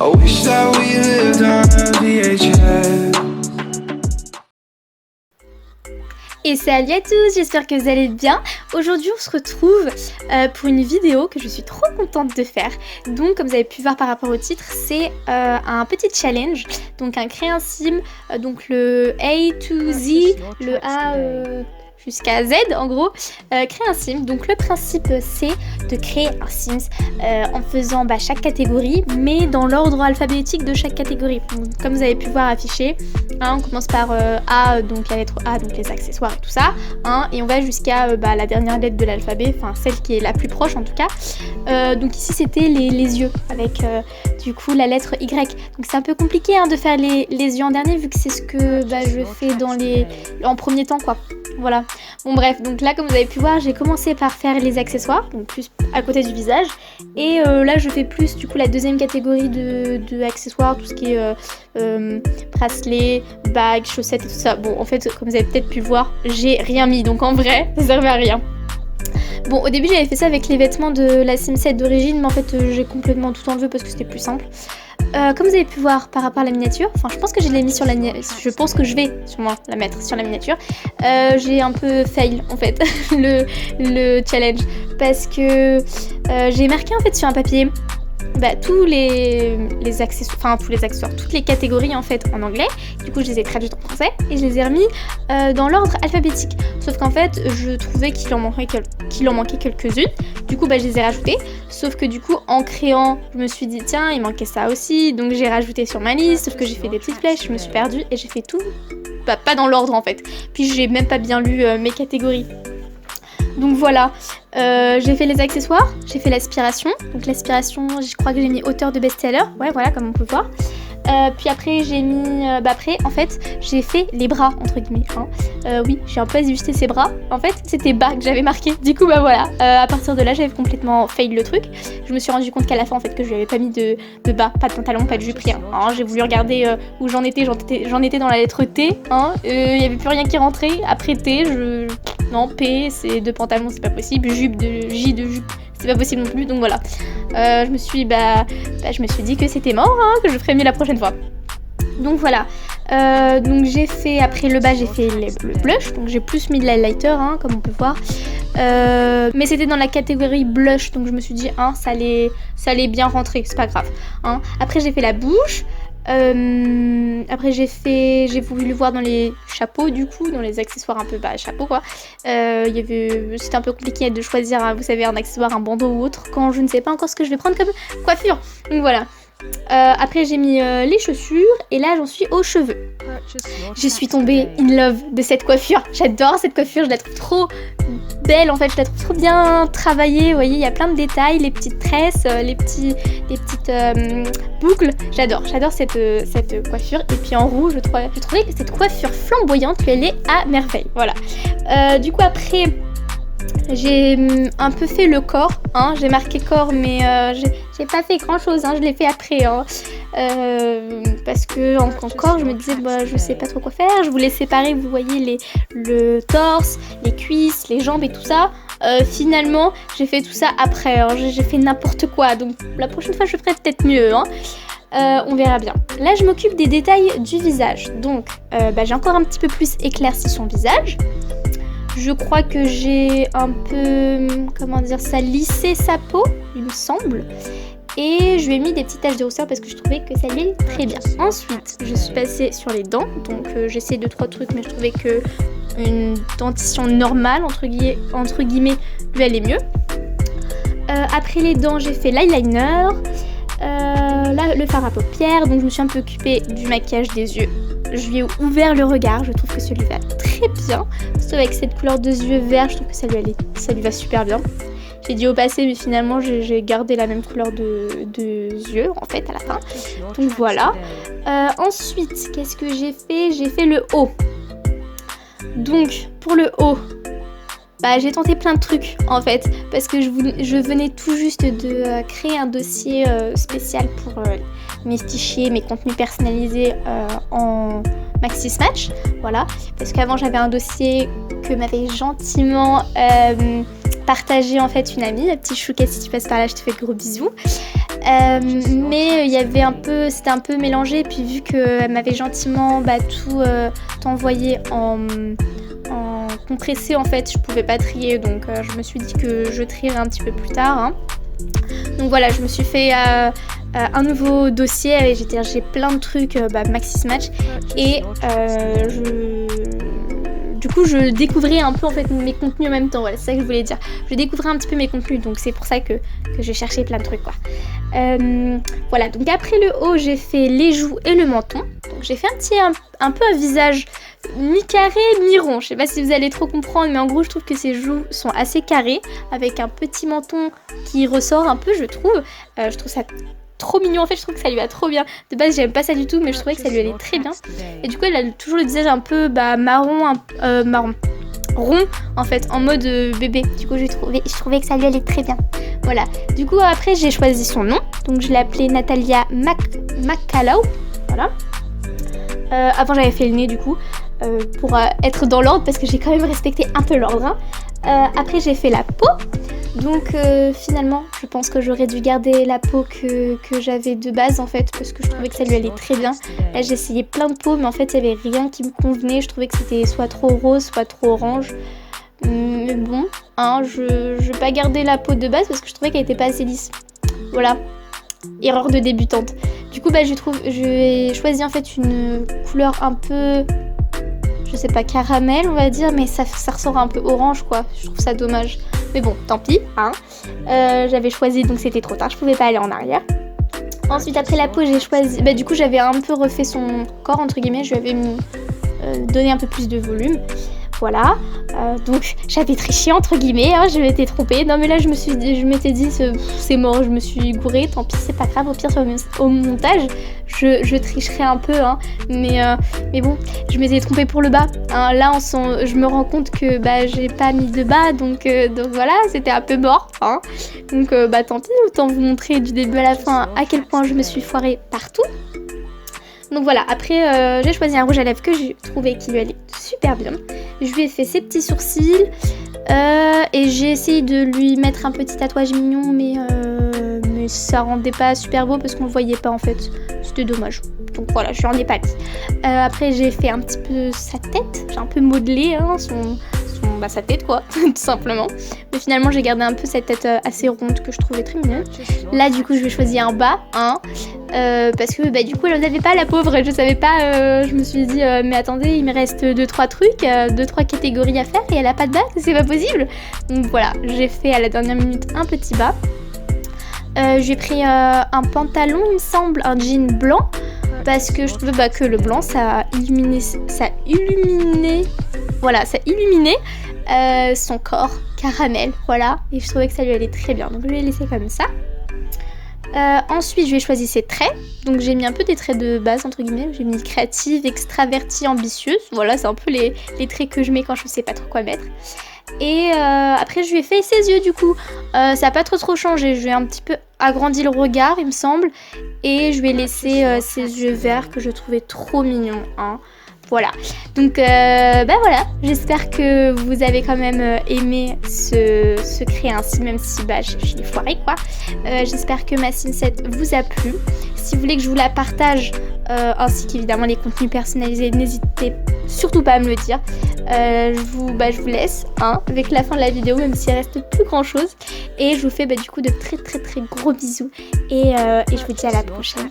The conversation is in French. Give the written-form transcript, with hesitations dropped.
I wish that we lived on a VHS. Et salut à tous, j'espère que vous allez bien. Aujourd'hui on se retrouve pour une vidéo que je suis trop contente de faire. Donc comme vous avez pu voir par rapport au titre, c'est un petit challenge. Donc créer un sim, donc le A to Z, le A jusqu'à Z en gros, créer un sim. Donc le principe c'est de créer un Sims en faisant chaque catégorie, mais dans l'ordre alphabétique de chaque catégorie. Donc, comme vous avez pu voir affiché, on commence par A, donc la lettre A, donc les accessoires et tout ça, et on va jusqu'à la dernière lettre de l'alphabet, enfin celle qui est la plus proche en tout cas. Donc ici c'était les yeux avec du coup la lettre Y. Donc c'est un peu compliqué de faire les yeux en dernier vu que c'est ce que je fais en premier temps quoi. Voilà. Bon bref, donc là comme vous avez pu voir, j'ai commencé par faire les accessoires, donc plus à côté du visage, et là je fais plus du coup la deuxième catégorie de accessoires, tout ce qui est bracelet, bagues, chaussettes et tout ça. Bon en fait comme vous avez peut-être pu voir, j'ai rien mis, donc en vrai ça servait à rien. Bon au début j'avais fait ça avec les vêtements de la Sim 7 d'origine, mais en fait j'ai complètement tout enlevé parce que c'était plus simple. Comme vous avez pu voir par rapport à la miniature, enfin je pense que je l'ai mis sur la je pense que je vais sûrement la mettre sur la miniature. J'ai un peu fail en fait le challenge parce que j'ai marqué en fait sur un papier tous les accessoires, toutes les catégories en fait en anglais. Du coup je les ai traduites en français et je les ai remis dans l'ordre alphabétique. Sauf qu'en fait je trouvais qu'il en manquait quelques-unes. Du coup je les ai rajoutées. Sauf que du coup en créant je me suis dit tiens il manquait ça aussi. Donc j'ai rajouté sur ma liste. Sauf que j'ai fait des petites flèches, je me suis perdue et j'ai fait tout pas dans l'ordre en fait. Puis j'ai même pas bien lu mes catégories. Donc voilà, j'ai fait les accessoires, j'ai fait l'aspiration. Donc l'aspiration, je crois que j'ai mis hauteur de best-seller. Ouais, voilà, comme on peut voir. Puis après, j'ai mis... après, en fait, j'ai fait les bras, entre guillemets. Oui, j'ai un peu ajusté ses bras. En fait, c'était bas que j'avais marqué. Du coup, voilà. À partir de là, j'avais complètement fail le truc. Je me suis rendu compte qu'à la fin, en fait, que je lui avais pas mis de bas, pas de pantalon, pas de jupe, rien. J'ai voulu regarder où j'en étais. J'en étais dans la lettre T. Il y avait plus rien qui rentrait. Après T, non, P, c'est de pantalon, c'est pas possible. Jupe de J de jupe, c'est pas possible non plus. Donc voilà. Je me suis dit que c'était mort, que je ferais mieux la prochaine fois. Donc voilà. Donc j'ai fait, après le bas, j'ai fait le blush. Donc j'ai plus mis de l'highlighter, comme on peut voir. Mais c'était dans la catégorie blush. Donc je me suis dit, ça allait bien rentrer, c'est pas grave. Après j'ai fait la bouche. Après j'ai voulu le voir dans les chapeaux du coup, dans les accessoires un peu chapeau quoi. C'était un peu compliqué de choisir vous savez un accessoire, un bandeau ou autre quand je ne sais pas encore ce que je vais prendre comme coiffure. Donc voilà. Après j'ai mis les chaussures et là j'en suis aux cheveux. Je suis tombée in love de cette coiffure. J'adore cette coiffure, je la trouve trop belle en fait, je la trouve trop bien travaillée. Vous voyez, il y a plein de détails, les petites tresses, les petites boucles. J'adore cette coiffure. Et puis en rouge, je trouvais que cette coiffure flamboyante, elle est à merveille. Voilà. Du coup après, j'ai un peu fait le corps, j'ai marqué corps, mais j'ai pas fait grand chose, je l'ai fait après, parce que en corps je me disais je sais pas trop quoi faire, je voulais séparer, vous voyez le torse, les cuisses, les jambes et tout ça. Finalement j'ai fait tout ça après, j'ai fait n'importe quoi, donc la prochaine fois je ferai peut-être mieux. On verra bien. Là je m'occupe des détails du visage, donc j'ai encore un petit peu plus éclairci son visage. Je crois que j'ai un peu, lissé sa peau, il me semble. Et je lui ai mis des petites taches de rousseur parce que je trouvais que ça allait très bien. Ensuite, je suis passée sur les dents. Donc j'ai essayé 2-3 trucs, mais je trouvais que une dentition normale, entre guillemets, lui allait mieux. Après les dents, j'ai fait l'eyeliner. Là, le fard à paupières. Donc je me suis un peu occupée du maquillage des yeux. Je lui ai ouvert le regard, je trouve que ça lui va très bien. Surtout avec cette couleur de yeux verts, je trouve que ça lui va super bien. J'ai dit opacer, mais finalement j'ai gardé la même couleur de yeux en fait à la fin. Donc voilà. Ensuite, qu'est-ce que j'ai fait ? J'ai fait le haut. Donc pour le haut, j'ai tenté plein de trucs en fait, parce que je venais tout juste de créer un dossier spécial pour mes fichiers, mes contenus personnalisés en MaxiSmatch, voilà, parce qu'avant j'avais un dossier que m'avait gentiment partagé en fait une amie, la petite Chouquette, si tu passes par là je te fais de gros bisous. Mais il y avait c'était un peu mélangé. Et puis vu qu'elle m'avait gentiment tout envoyé en compressé, en fait, je pouvais pas trier. Donc je me suis dit que je trierais un petit peu plus tard. Hein. Donc voilà, je me suis fait un nouveau dossier. J'ai plein de trucs Maxis Match. Et du coup, je découvrais un peu en fait mes contenus en même temps. Voilà, c'est ça que je voulais dire. Je découvrais un petit peu mes contenus, donc c'est pour ça que j'ai cherché plein de trucs, quoi. Voilà, donc après le haut, j'ai fait les joues et le menton. Donc j'ai fait un peu un visage mi-carré, mi-rond. Je sais pas si vous allez trop comprendre, mais en gros, je trouve que ces joues sont assez carrées, avec un petit menton qui ressort un peu, je trouve. Je trouve ça trop mignon, en fait je trouve que ça lui va trop bien. De base j'aime pas ça du tout, mais je trouvais que ça lui allait très bien. Et du coup elle a toujours le visage un peu marron, rond en fait, en mode bébé. Du coup je trouvais que ça lui allait très bien. Voilà, du coup après j'ai choisi son nom, donc je l'ai appelée Natalia McCallow. Voilà. Avant j'avais fait le nez du coup, pour être dans l'ordre, parce que j'ai quand même respecté un peu l'ordre. Hein. Après j'ai fait la peau. Donc finalement, je pense que j'aurais dû garder la peau que j'avais de base en fait, parce que je trouvais que ça lui allait très bien. Là j'ai essayé plein de peaux, mais en fait il n'y avait rien qui me convenait. Je trouvais que c'était soit trop rose, soit trop orange. Mais bon, hein, je vais pas garder la peau de base parce que je trouvais qu'elle était pas assez lisse. Voilà, erreur de débutante. Du coup j'ai choisi en fait une couleur un peu, je sais pas, caramel on va dire, mais ça ressort un peu orange quoi. Je trouve ça dommage. Mais bon, tant pis, hein. J'avais choisi, donc c'était trop tard, je pouvais pas aller en arrière. Ensuite, après la peau, j'ai choisi... du coup, j'avais un peu refait son corps, entre guillemets. Je lui avais donné un peu plus de volume. Voilà. Donc, j'avais triché, entre guillemets. Hein, je m'étais trompée. Non, mais là, je m'étais dit, c'est mort, je me suis gourée. Tant pis, c'est pas grave. Au pire, au montage, je tricherai un peu. Hein, mais bon, je m'étais trompée pour le bas. Hein, là, je me rends compte que j'ai pas mis de bas. Donc voilà, c'était un peu mort. Hein, donc, tant pis. Autant vous montrer du début à la fin à quel point je me suis foirée partout. Donc voilà, après j'ai choisi un rouge à lèvres que j'ai trouvé qui lui allait super bien. Je lui ai fait ses petits sourcils et j'ai essayé de lui mettre un petit tatouage mignon, mais ça rendait pas super beau parce qu'on le voyait pas en fait. C'était dommage. Donc voilà, je n'en ai pas mis. Après j'ai fait un petit peu sa tête, j'ai un peu modelé hein, sa tête quoi, tout simplement. Mais finalement j'ai gardé un peu cette tête assez ronde que je trouvais très mignonne. Là du coup je vais choisir un bas, hein, parce que du coup elle n'en avait pas la pauvre, je savais pas, je me suis dit mais attendez il me reste 2-3 trucs, 2-3 catégories à faire et elle a pas de bas, c'est pas possible. Donc voilà, j'ai fait à la dernière minute un petit bas. J'ai pris un pantalon il me semble, un jean blanc, parce que je trouvais que le blanc ça illuminait son corps caramel, voilà, et je trouvais que ça lui allait très bien, donc je l'ai laissé comme ça. Ensuite je vais choisir ses traits, donc j'ai mis un peu des traits de base entre guillemets, j'ai mis créative, extravertie, ambitieuse, voilà c'est un peu les traits que je mets quand je sais pas trop quoi mettre. Et après je lui ai fait ses yeux du coup, ça n'a pas trop changé, je lui ai un petit peu agrandi le regard il me semble, et je lui ai laissé ses yeux verts que je trouvais trop mignons, hein. Voilà, donc voilà, j'espère que vous avez quand même aimé ce créer ainsi, même si je l'ai foiré quoi. J'espère que ma Simset vous a plu. Si vous voulez que je vous la partage, ainsi qu'évidemment les contenus personnalisés, n'hésitez surtout pas à me le dire. Je vous laisse hein, avec la fin de la vidéo, même s'il reste plus grand chose. Et je vous fais du coup de très très très gros bisous. Et je vous dis à la prochaine.